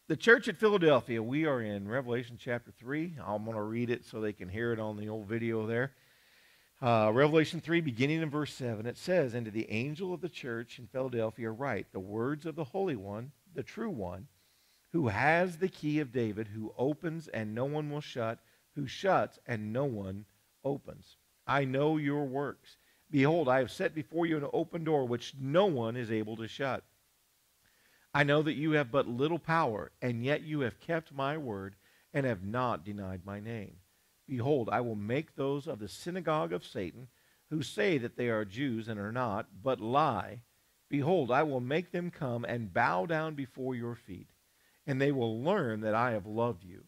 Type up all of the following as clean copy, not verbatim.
the church at Philadelphia, we are in Revelation chapter 3. I'm going to read it so they can hear it on the old video there. Revelation 3, beginning in verse 7, it says, "And to the angel of the church in Philadelphia write the words of the Holy One, the true one, who has the key of David, who opens and no one will shut, who shuts and no one opens. I know your works. Behold, I have set before you an open door which no one is able to shut. I know that you have but little power, and yet you have kept my word and have not denied my name. Behold, I will make those of the synagogue of Satan, who say that they are Jews and are not, but lie. Behold, I will make them come and bow down before your feet, and they will learn that I have loved you,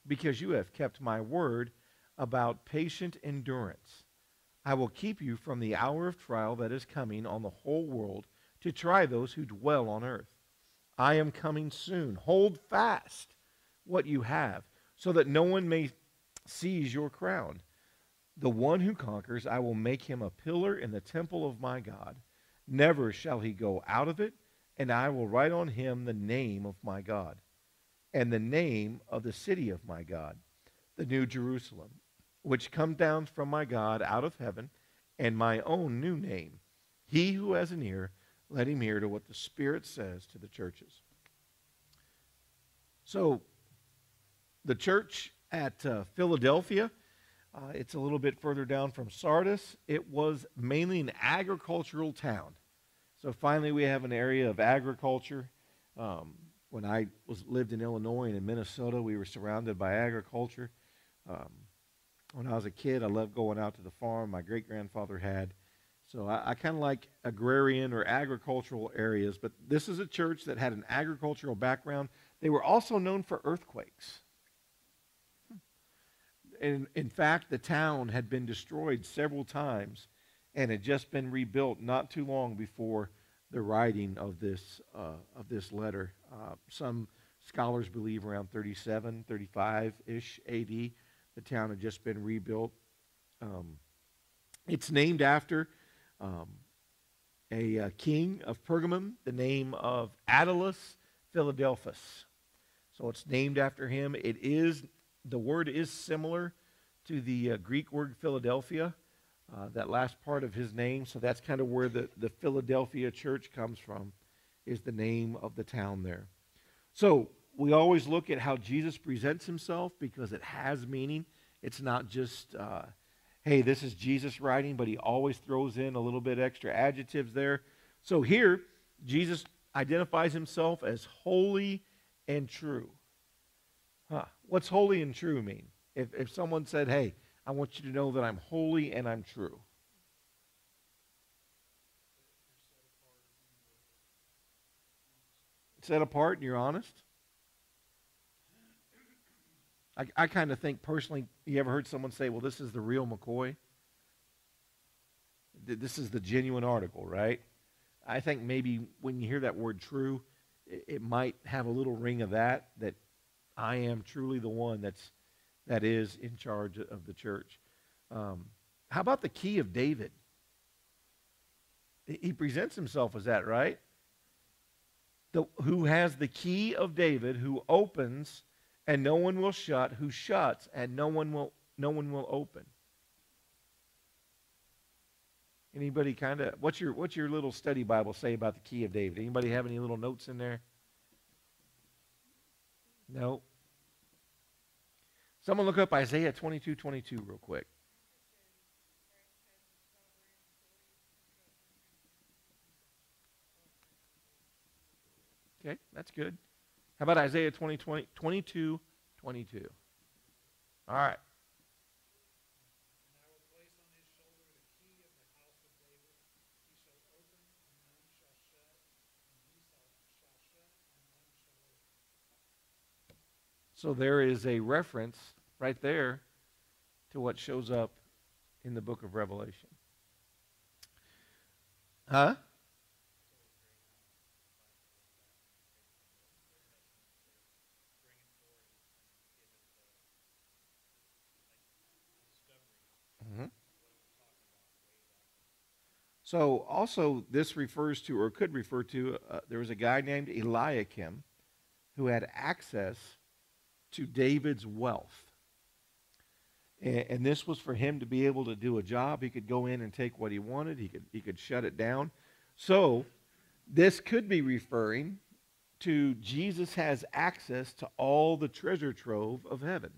because you have kept my word about patient endurance. I will keep you from the hour of trial that is coming on the whole world to try those who dwell on earth. I am coming soon. Hold fast what you have, so that no one may seize your crown. The one who conquers, I will make him a pillar in the temple of my God. Never shall he go out of it, and I will write on him the name of my God, and the name of the city of my God, the New Jerusalem, which comes down from my God out of heaven, and my own new name. He who has an ear, let him hear to what the Spirit says to the churches." So, the church at Philadelphia, it's a little bit further down from Sardis. It was mainly an agricultural town. So finally we have an area of agriculture. When I lived in Illinois and in Minnesota, we were surrounded by agriculture. When I was a kid, I loved going out to the farm my great-grandfather had. So I kind of like agrarian or agricultural areas, but this is a church that had an agricultural background. They were also known for earthquakes. And in fact, the town had been destroyed several times and had just been rebuilt not too long before the writing of this letter. Some scholars believe around 37, 35-ish A.D. the town had just been rebuilt. It's named after a king of Pergamum, the name of Attalus Philadelphus. So it's named after him. The word is similar to the Greek word Philadelphia, that last part of his name. So that's kind of where the Philadelphia church comes from, is the name of the town there. So we always look at how Jesus presents himself because it has meaning. It's not just, hey, this is Jesus writing, but he always throws in a little bit extra adjectives there. So here, Jesus identifies himself as holy and true. What's holy and true mean? If someone said, hey, I want you to know that I'm holy and I'm true. Set apart and you're honest? I kind of think personally, you ever heard someone say, well, this is the real McCoy? This is the genuine article, right? I think maybe when you hear that word true, it might have a little ring of that I am truly the one that is in charge of the church. How about the key of David? He presents himself as that, right? Who has the key of David, who opens and no one will shut, who shuts and no one will open. Anybody kind of, what's your little study Bible say about the key of David? Anybody have any little notes in there? No. Someone look up Isaiah 22:22 real quick. Okay, that's good. How about Isaiah 22:22? All right. So there is a reference right there to what shows up in the book of Revelation. Huh? Mm-hmm. So also this refers to, or could refer to, there was a guy named Eliakim who had access to David's wealth. And this was for him to be able to do a job. He could go in and take what he wanted. He could shut it down. So this could be referring to Jesus has access to all the treasure trove of heaven.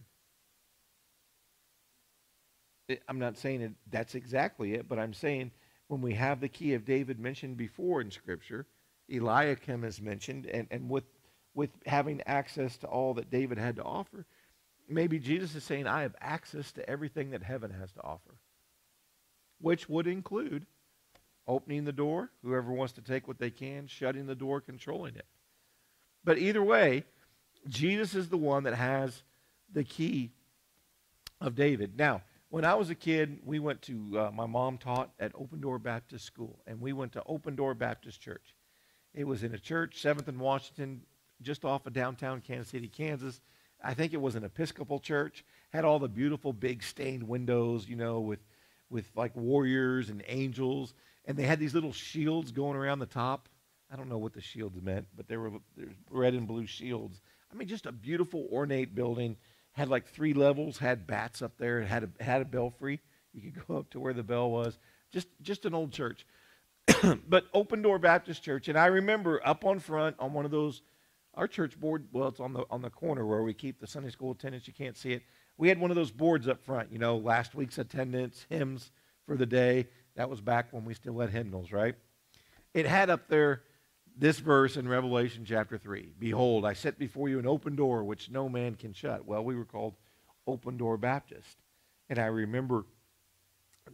I'm not saying that's exactly it, but I'm saying when we have the key of David mentioned before in Scripture, Eliakim is mentioned, and with having access to all that David had to offer, maybe Jesus is saying, I have access to everything that heaven has to offer, which would include opening the door, whoever wants to take what they can, shutting the door, controlling it. But either way, Jesus is the one that has the key of David. Now, when I was a kid, we went to, my mom taught at Open Door Baptist School, and we went to Open Door Baptist Church. It was in a church, 7th and Washington, just off of downtown Kansas City, Kansas. I think it was an Episcopal church, had all the beautiful big stained windows, you know, with like warriors and angels, and they had these little shields going around the top. I don't know what the shields meant, but they were red and blue shields. I mean, just a beautiful, ornate building. Had like 3 levels, had bats up there, had a belfry. You could go up to where the bell was. Just an old church. But Open Door Baptist Church, and I remember up on front on one of those, our church board, well, it's on the corner where we keep the Sunday school attendance. You can't see it. We had one of those boards up front, you know, last week's attendance, hymns for the day. That was back when we still had hymnals, right? It had up there this verse in Revelation chapter 3. Behold, I set before you an open door which no man can shut. Well, we were called Open Door Baptist. And I remember,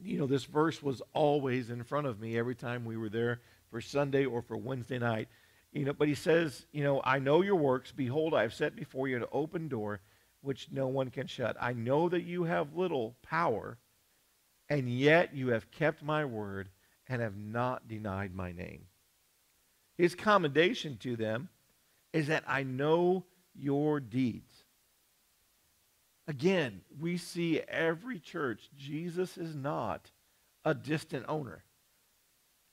you know, this verse was always in front of me every time we were there for Sunday or for Wednesday night. You know, but he says, you know, I know your works. Behold, I have set before you an open door which no one can shut. I know that you have little power, and yet you have kept my word and have not denied my name. His commendation to them is that I know your deeds. Again, we see every church, Jesus is not a distant owner.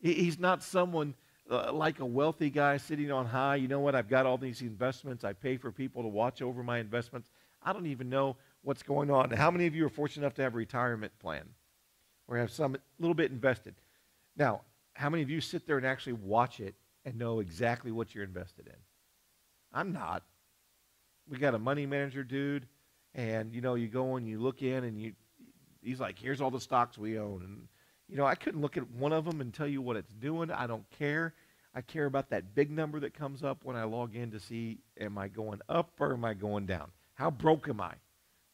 He's not someone like a wealthy guy sitting on high. You know what? I've got all these investments. I pay for people to watch over my investments. I don't even know what's going on. How many of you are fortunate enough to have a retirement plan or have some little bit invested? Now, how many of you sit there and actually watch it and know exactly what you're invested in? I'm not. We got a money manager dude, and, you know, you go and you look in, and he's like, here's all the stocks we own. And, you know, I couldn't look at one of them and tell you what it's doing. I don't care. I care about that big number that comes up when I log in to see, am I going up or am I going down? How broke am I?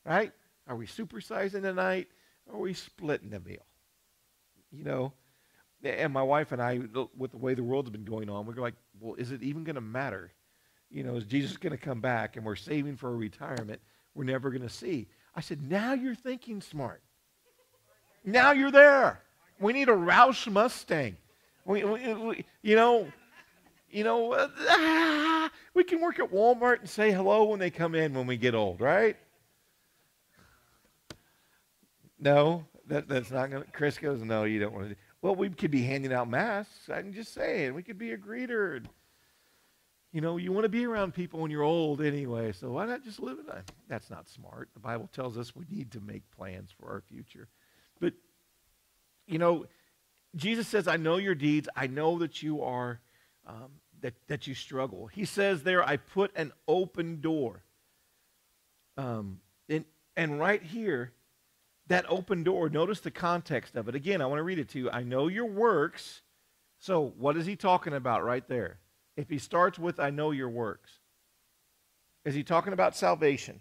Right? Are we supersizing tonight, or are we splitting the meal? You know? And my wife and I, with the way the world's been going on, we're like, well, is it even going to matter? You know, is Jesus going to come back and we're saving for a retirement we're never going to see? I said, now you're thinking smart. Now you're there. We need a Roush Mustang. We can work at Walmart and say hello when they come in when we get old, right? No, that's not going to. Chris goes, no, you don't want to do. Well, we could be handing out masks. I'm just saying. We could be a greeter. You know, you want to be around people when you're old anyway, so why not just live it? That's not smart. The Bible tells us we need to make plans for our future. But, you know, Jesus says, I know your deeds. I know that you are, that you struggle. He says there, I put an open door. And right here, that open door, notice the context of it. Again, I want to read it to you. I know your works. So what is he talking about right there? If he starts with, I know your works, is he talking about salvation?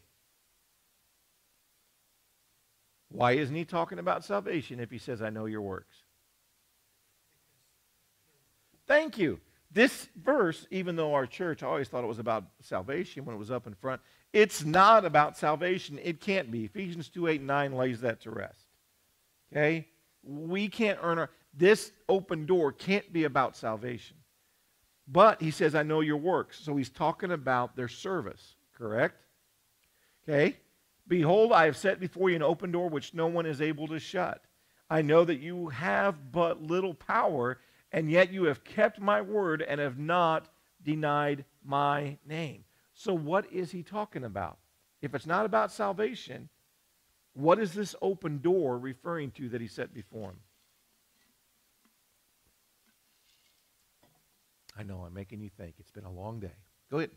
Why isn't he talking about salvation if he says, I know your works? Thank you. This verse, even though our church always thought it was about salvation when it was up in front, it's not about salvation. It can't be. Ephesians 2:8-9 lays that to rest. Okay? We can't earn this open door can't be about salvation. But he says, I know your works. So he's talking about their service, correct? Okay? Behold, I have set before you an open door which no one is able to shut. I know that you have but little power, and yet you have kept my word and have not denied my name. So what is he talking about? If it's not about salvation, what is this open door referring to that he set before him? I know, I'm making you think. It's been a long day. Go ahead.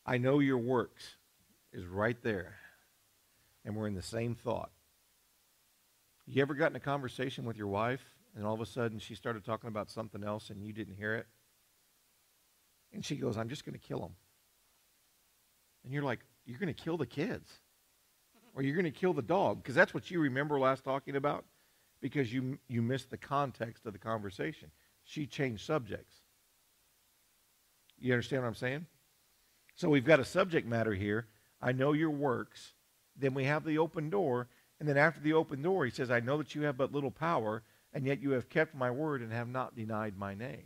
I know your works is right there. And we're in the same thought. You ever got in a conversation with your wife and all of a sudden she started talking about something else and you didn't hear it? And she goes, I'm just going to kill them. And you're like, you're going to kill the kids. Or you're going to kill the dog. Because that's what you remember last talking about. Because you missed the context of the conversation. She changed subjects. You understand what I'm saying? So we've got a subject matter here. I know your works. Then we have the open door. And then after the open door, he says, I know that you have but little power, and yet you have kept my word and have not denied my name.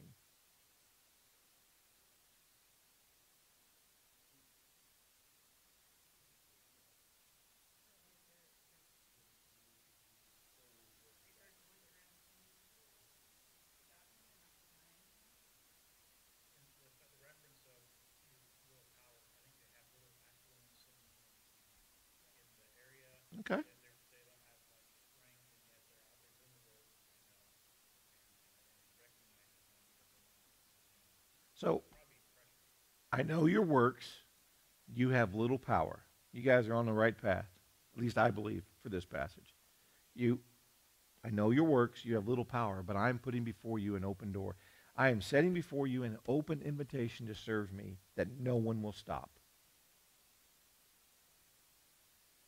Okay. So I know your works. You have little power. You guys are on the right path. At least I believe for this passage. I know your works. You have little power, but I'm putting before you an open door. I am setting before you an open invitation to serve me that no one will stop.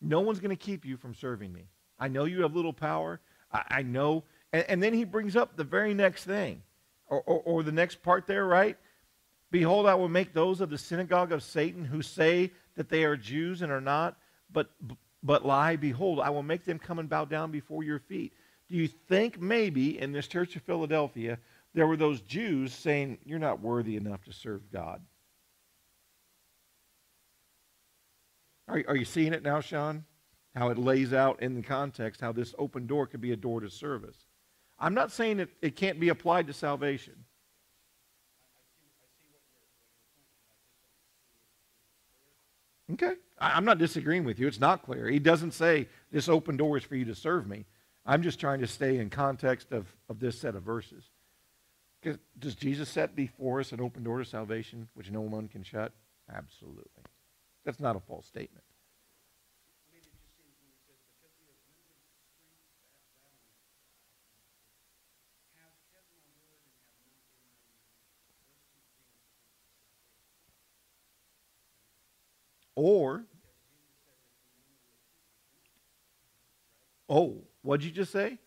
No one's going to keep you from serving me. I know you have little power. I know. And then he brings up the very next thing, or the next part there, right? Behold, I will make those of the synagogue of Satan who say that they are Jews and are not, but lie. Behold, I will make them come and bow down before your feet. Do you think maybe in this church of Philadelphia there were those Jews saying, you're not worthy enough to serve God? Are you seeing it now, Sean? How it lays out in the context, how this open door could be a door to service. I'm not saying it can't be applied to salvation. Okay. I'm not disagreeing with you. It's not clear. He doesn't say this open door is for you to serve me. I'm just trying to stay in context of this set of verses. Does Jesus set before us an open door to salvation which no one can shut? Absolutely. That's not a false statement. Or, what'd you just say?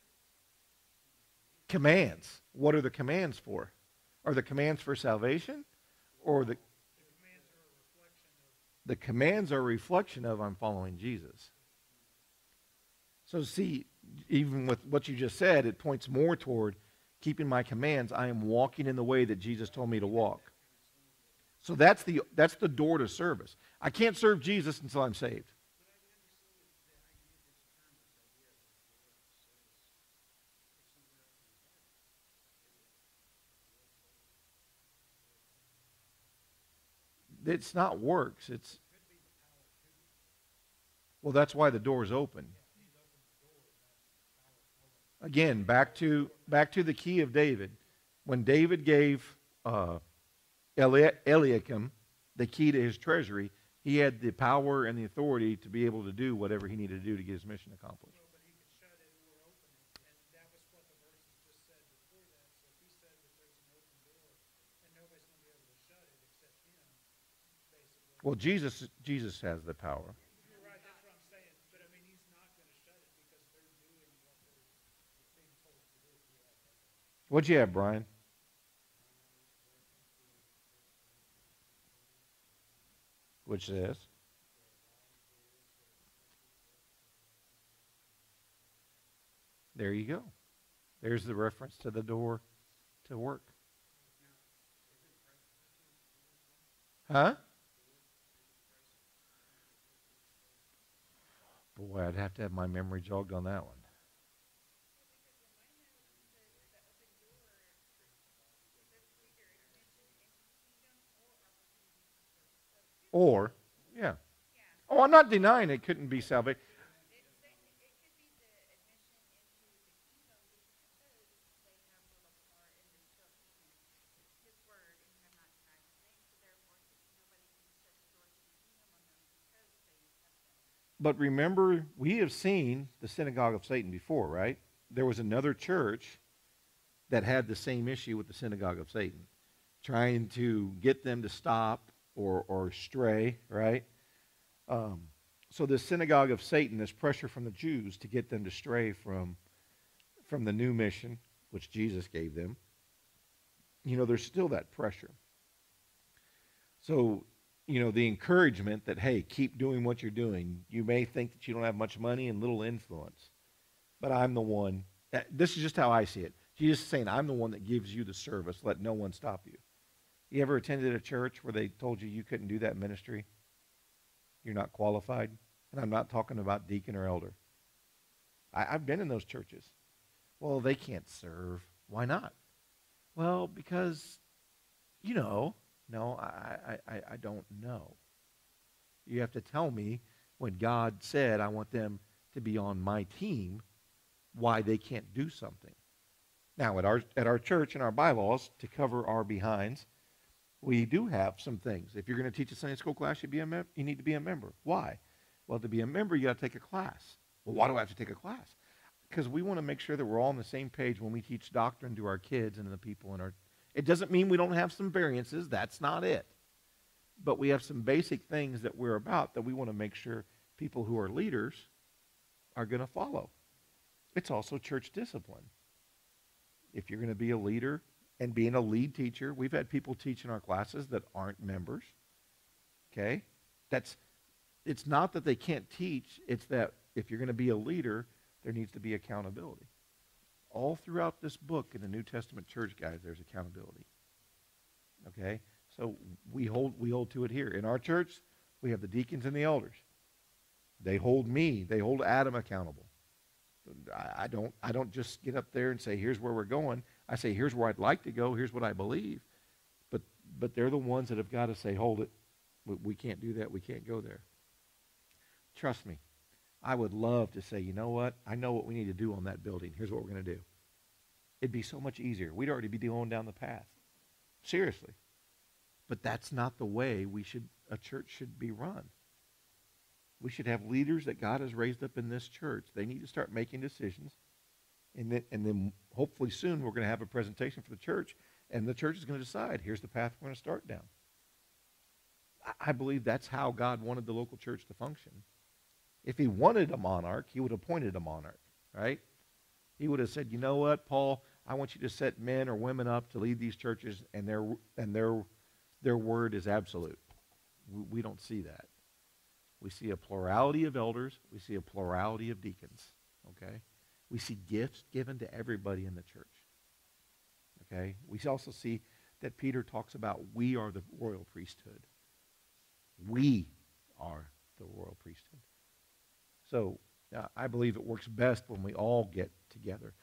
Commands. What are the commands for? Are the commands for salvation? Or the commands are a reflection of I'm following Jesus. So see, even with what you just said, it points more toward keeping my commands. I am walking in the way that Jesus told me to walk. So that's the door to service. I can't serve Jesus until I'm saved. It's not works. Well, that's why the door is open. Again, back to the key of David. When David gave Eliakim the key to his treasury, he had the power and the authority to be able to do whatever he needed to do to get his mission accomplished. Well, Jesus has the power. What'd you have, Brian? Which says? There you go. There's the reference to the door to work. Huh? Boy, I'd have to have my memory jogged on that one. Or, yeah. Oh, I'm not denying it couldn't be salvation. But remember, we have seen the synagogue of Satan before, right? There was another church that had the same issue with the synagogue of Satan, trying to get them to stop or stray, right? Um, so this synagogue of Satan, this pressure from the Jews to get them to stray from the new mission, which Jesus gave them, there's still that pressure. So, the encouragement that, hey, keep doing what you're doing. You may think that you don't have much money and little influence, but I'm the one. This is just how I see it. Jesus is saying, I'm the one that gives you the service. Let no one stop you. You ever attended a church where they told you couldn't do that ministry? You're not qualified? And I'm not talking about deacon or elder. I've been in those churches. Well, they can't serve. Why not? Well, because, no, I don't know. You have to tell me when God said, I want them to be on my team, why they can't do something. Now, at our church and our bylaws, to cover our behinds, we do have some things. If you're going to teach a Sunday school class, you need to be a member. Why? Well, to be a member, you got to take a class. Well, why do I have to take a class? Because we want to make sure that we're all on the same page when we teach doctrine to our kids and to the people in our. It doesn't mean we don't have some variances. That's not it. But we have some basic things that we're about that we want to make sure people who are leaders are going to follow. It's also church discipline. If you're going to be a leader and being a lead teacher, we've had people teach in our classes that aren't members. Okay? It's not that they can't teach. It's that if you're going to be a leader, there needs to be accountability. All throughout this book in the New Testament church, guys, there's accountability. Okay? So we hold to it here. In our church, we have the deacons and the elders. They hold Adam accountable. I don't just get up there and say, here's where we're going. I say, here's where I'd like to go. Here's what I believe. But they're the ones that have got to say, hold it. We can't do that. We can't go there. Trust me. I would love to say, you know what? I know what we need to do on that building. Here's what we're going to do. It'd be so much easier. We'd already be going down the path. Seriously. But that's not the way a church should be run. We should have leaders that God has raised up in this church. They need to start making decisions. And then hopefully soon we're going to have a presentation for the church. And the church is going to decide, here's the path we're going to start down. I believe that's how God wanted the local church to function. If he wanted a monarch, he would have appointed a monarch, right? He would have said, you know what, Paul, I want you to set men or women up to lead these churches, and their word is absolute. We don't see that. We see a plurality of elders. We see a plurality of deacons, okay? We see gifts given to everybody in the church, okay? We also see that Peter talks about we are the royal priesthood. We are the royal priesthood. So I believe it works best when we all get together.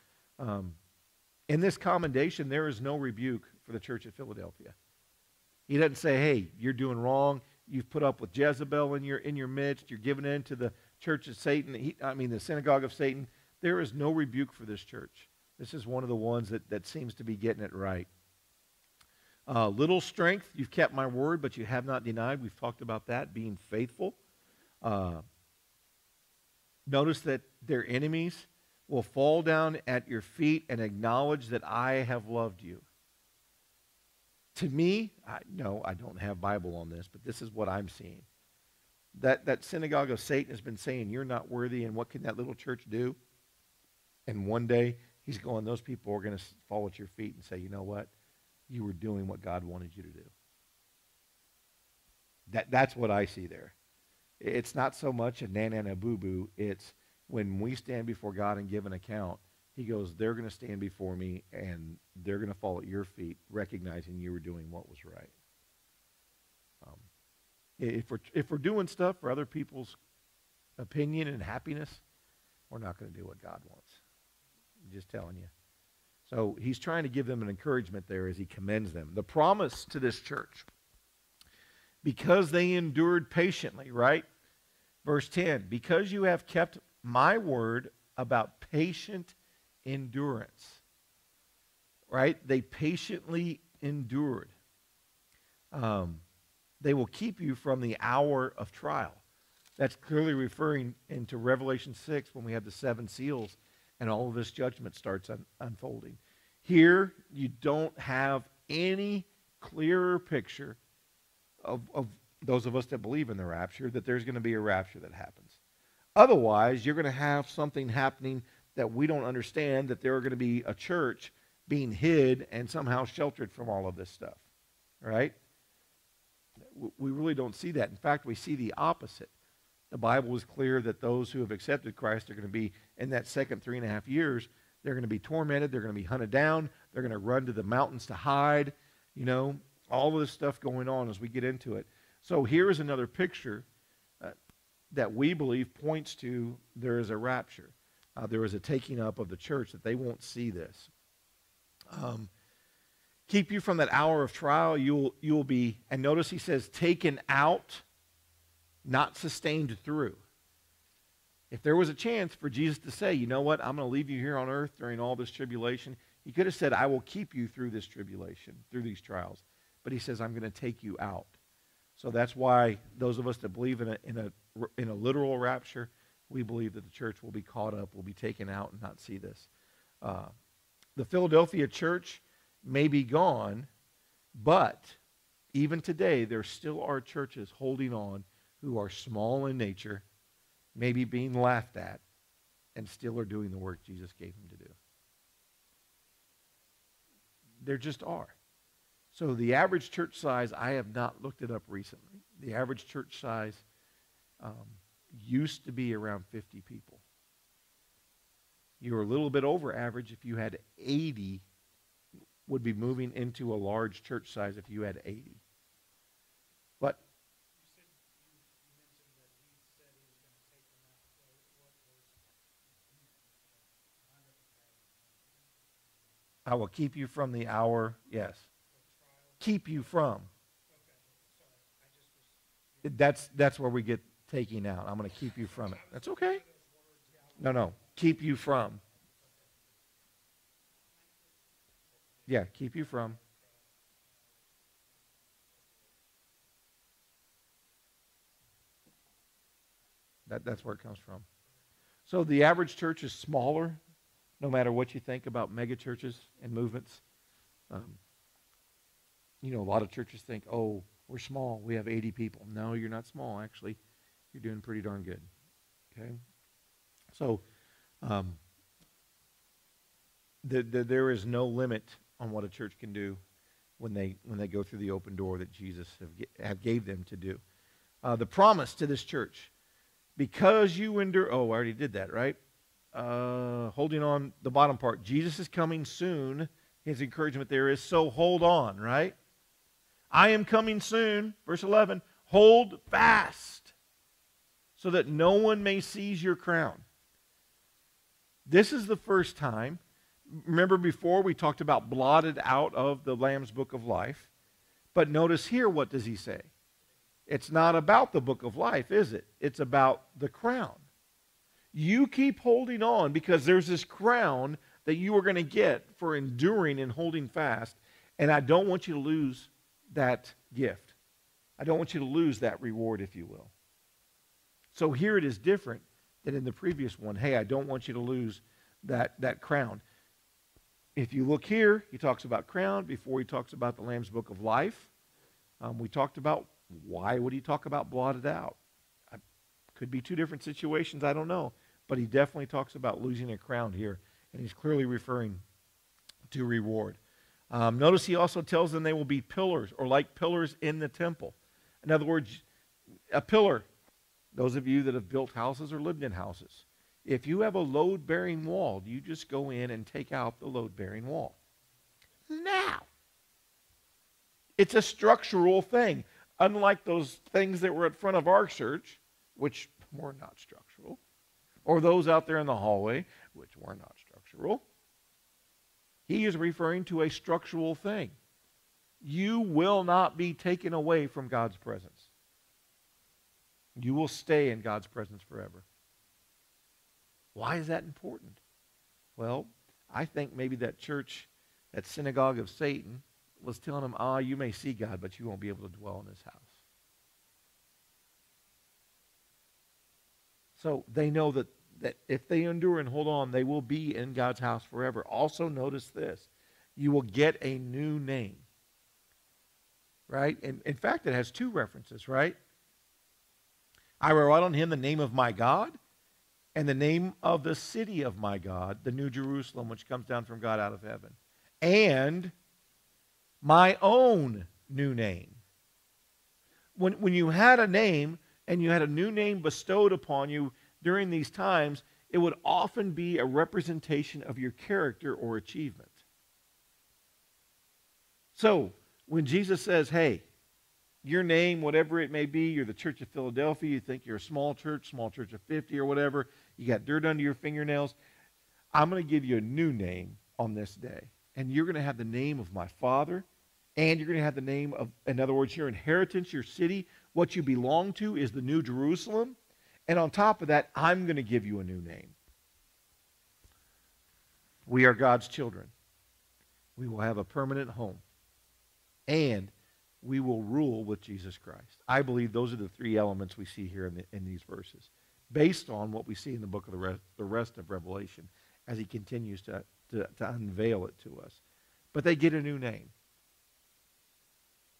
In this commendation, there is no rebuke for the church at Philadelphia. He doesn't say, hey, you're doing wrong. You've put up with Jezebel in your midst. You're giving in to the church of Satan. The synagogue of Satan. There is no rebuke for this church. This is one of the ones that seems to be getting it right. Little strength, you've kept my word, but you have not denied. We've talked about that, being faithful. Notice that their enemies will fall down at your feet and acknowledge that I have loved you. To me, I don't have Bible on this, but this is what I'm seeing. That synagogue of Satan has been saying, you're not worthy, and what can that little church do? And one day, he's going, those people are going to fall at your feet and say, you know what? You were doing what God wanted you to do. That's what I see there. It's not so much a na-na-na boo-boo. It's when we stand before God and give an account, he goes, they're going to stand before me, and they're going to fall at your feet, recognizing you were doing what was right. If we're doing stuff for other people's opinion and happiness, we're not going to do what God wants. I'm just telling you. So he's trying to give them an encouragement there as he commends them. The promise to this church because they endured patiently, right? Verse 10, because you have kept my word about patient endurance, right? They patiently endured. They will keep you from the hour of trial. That's clearly referring into Revelation 6 when we have the 7 seals and all of this judgment starts unfolding. Here, you don't have any clearer picture of those of us that believe in the rapture, that there's going to be a rapture that happens. Otherwise, you're going to have something happening that we don't understand, that there are going to be a church being hid and somehow sheltered from all of this stuff, right? We really don't see that. In fact, we see the opposite. The Bible is clear that those who have accepted Christ are going to be, in that second 3.5 years, they're going to be tormented, they're going to be hunted down, they're going to run to the mountains to hide, all of this stuff going on as we get into it. So here is another picture that we believe points to there is a rapture. There is a taking up of the church, that they won't see this. Keep you from that hour of trial. You'll be, and notice he says, taken out, not sustained through. If there was a chance for Jesus to say, you know what, I'm going to leave you here on earth during all this tribulation, he could have said, I will keep you through this tribulation, through these trials. But he says, I'm going to take you out. So that's why those of us that believe in a literal rapture, we believe that the church will be caught up, will be taken out and not see this. The Philadelphia church may be gone, but even today there still are churches holding on who are small in nature, maybe being laughed at, and still are doing the work Jesus gave them to do. There just are. So the average church size, I have not looked it up recently. The average church size used to be around 50 people. You were a little bit over average if you had 80, would be moving into a large church size if you had 80. But you mentioned that he said he was going to take them out. What was I will keep you from the hour, yes. Keep you from. That's where we get taking out. I'm going to keep you from it. That's okay. No. Keep you from. Yeah, keep you from. That's where it comes from. So the average church is smaller, no matter what you think about mega churches and movements. A lot of churches think, oh, we're small, we have 80 people. No, you're not small, actually. You're doing pretty darn good. Okay? So there is no limit on what a church can do when they go through the open door that Jesus have gave them to do. The promise to this church, because you endure, I already did that, right? Holding on, the bottom part, Jesus is coming soon. His encouragement there is, so hold on, right? I am coming soon, verse 11, hold fast so that no one may seize your crown. This is the first time. Remember before we talked about blotted out of the Lamb's Book of Life. But notice here, what does he say? It's not about the book of life, is it? It's about the crown. You keep holding on because there's this crown that you are going to get for enduring and holding fast. And I don't want you to lose that gift. I don't want you to lose that reward, if you will. So here it is different than in the previous one. Hey, I don't want you to lose that crown. If you look here, he talks about crown before he talks about the Lamb's Book of Life. We talked about why would he talk about blotted out. Could be two different situations, I don't know. But he definitely talks about losing a crown here. And he's clearly referring to reward. Notice he also tells them they will be pillars, or like pillars in the temple. In other words, a pillar, those of you that have built houses or lived in houses, if you have a load-bearing wall, you just go in and take out the load-bearing wall. Now, it's a structural thing. Unlike those things that were at front of our church, which were not structural, or those out there in the hallway, which were not structural. He is referring to a structural thing. You will not be taken away from God's presence. You will stay in God's presence forever. Why is that important? Well, I think maybe that church, that synagogue of Satan, was telling them, you may see God, but you won't be able to dwell in his house. So they know that if they endure and hold on, they will be in God's house forever. Also notice this. You will get a new name. Right? And in fact, it has two references, right? I will write on him the name of my God and the name of the city of my God, the New Jerusalem, which comes down from God out of heaven. And my own new name. When you had a name and you had a new name bestowed upon you during these times, it would often be a representation of your character or achievement. So, when Jesus says, hey, your name, whatever it may be, you're the Church of Philadelphia, you think you're a small church of 50 or whatever, you got dirt under your fingernails, I'm going to give you a new name on this day. And you're going to have the name of my Father, and you're going to have the name of, in other words, your inheritance, your city, what you belong to is the New Jerusalem. And on top of that, I'm going to give you a new name. We are God's children. We will have a permanent home. And we will rule with Jesus Christ. I believe those are the three elements we see here in these verses, based on what we see in the book of the rest of Revelation, as he continues to unveil it to us. But they get a new name.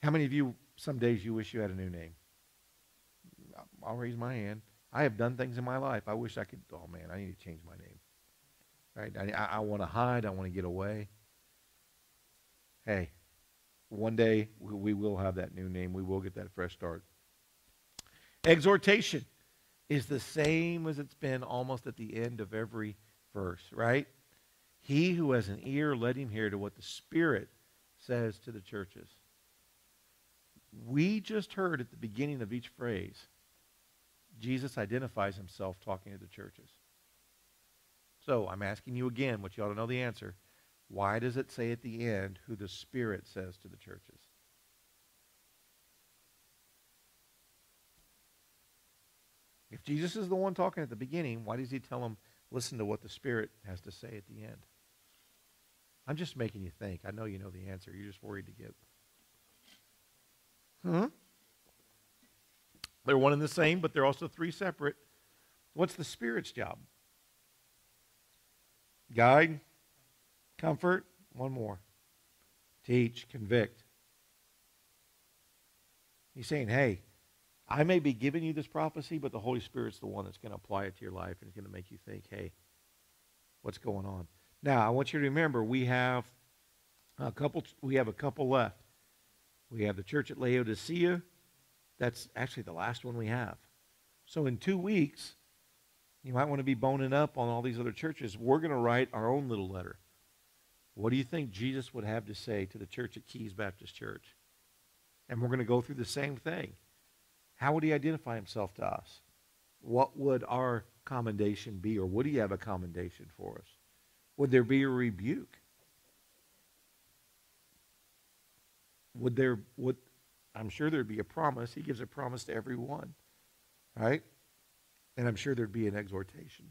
How many of you, some days you wish you had a new name? I'll raise my hand. I have done things in my life. I wish I could, I need to change my name. Right? I want to hide. I want to get away. Hey, one day we will have that new name. We will get that fresh start. Exhortation is the same as it's been almost at the end of every verse, right? He who has an ear, let him hear to what the Spirit says to the churches. We just heard at the beginning of each phrase, Jesus identifies himself talking to the churches. So I'm asking you again, which you ought to know the answer. Why does it say at the end who the Spirit says to the churches? If Jesus is the one talking at the beginning, why does he tell them, listen to what the Spirit has to say at the end? I'm just making you think. I know you know the answer. You're just worried to get. They're one and the same, but they're also three separate. What's the Spirit's job? Guide, comfort, one more. Teach, convict. He's saying, hey, I may be giving you this prophecy, but the Holy Spirit's the one that's going to apply it to your life and it's going to make you think, hey, what's going on? Now, I want you to remember, we have a couple left. We have the church at Laodicea. That's actually the last one we have. So in 2 weeks, you might want to be boning up on all these other churches. We're going to write our own little letter. What do you think Jesus would have to say to the church at Keys Baptist Church? And we're going to go through the same thing. How would he identify himself to us? What would our commendation be, or would he have a commendation for us? Would there be a rebuke? I'm sure there'd be a promise. He gives a promise to everyone, right? And I'm sure there'd be an exhortation.